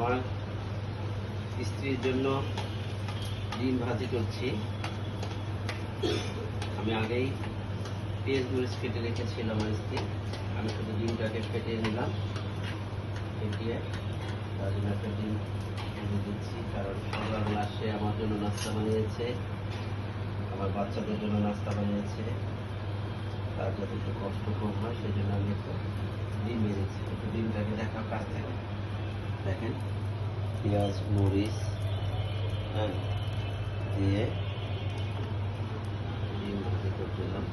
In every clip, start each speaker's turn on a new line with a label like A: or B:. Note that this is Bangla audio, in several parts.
A: আমার স্ত্রীর জন্য ডিম ভাজি করছি। আমি আগেই পেঁয়াজ মরিচ কেটে রেখেছিলাম আমার স্ত্রী। আমি শুধু ডিমটাকে ফেটিয়ে নিলাম, ফেটিয়ে তার জন্য একটা ডিম ভেজে দিচ্ছি। কারণ সকালবেলা সে আমার জন্য নাস্তা বানিয়েছে, আমার বাচ্চাদের জন্য নাস্তা বানিয়েছে। তার যাতে একটু কষ্ট কম হয় সেই জন্য আমি একটু ডিম ভেজেছি। একটু ডিমটাকে দেখার কাছ থেকে দেখেন, পেঁয়াজ মরিচ দিয়ে ডিম ভাজি করে দিলাম।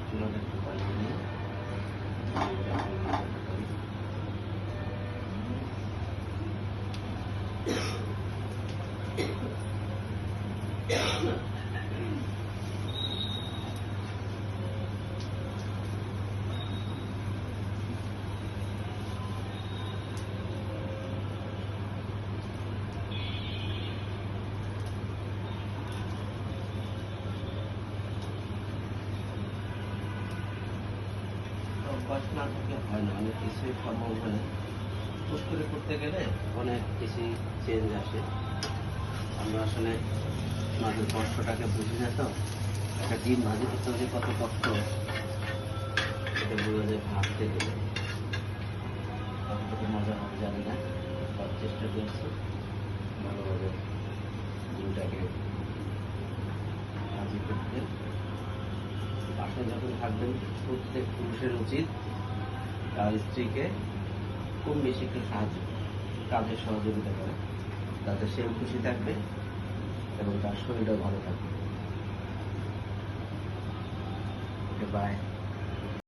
A: চুলাটা একটু বানিয়ে নিই। অভ্যাস না থাকলে হয় না, অনেক কিছুই সম্ভব হয় না। হুট করে করতে গেলে অনেক কিছুই চেঞ্জ আসে। আমরা আসলে আমাদের কষ্টটাকে বুঝি না তো। একটা ডিম ভাজি করতে হলে কত কষ্ট এটা বোঝা যায় ভাজতে গেলে। কতটুকু মজা হবে জানি না, তার চেষ্টা করছি ভালোভাবে ডিমটাকে ভাজি করতে। বাসায় যখন থাকবেন প্রত্যেক পুরুষের উচিত তার স্ত্রীকে কম বেশি একটু কাজের সহযোগিতা করে, তাতে সেও খুশি থাকবে এবং তার শরীরও ভালো থাকবে। ওকে, বাই।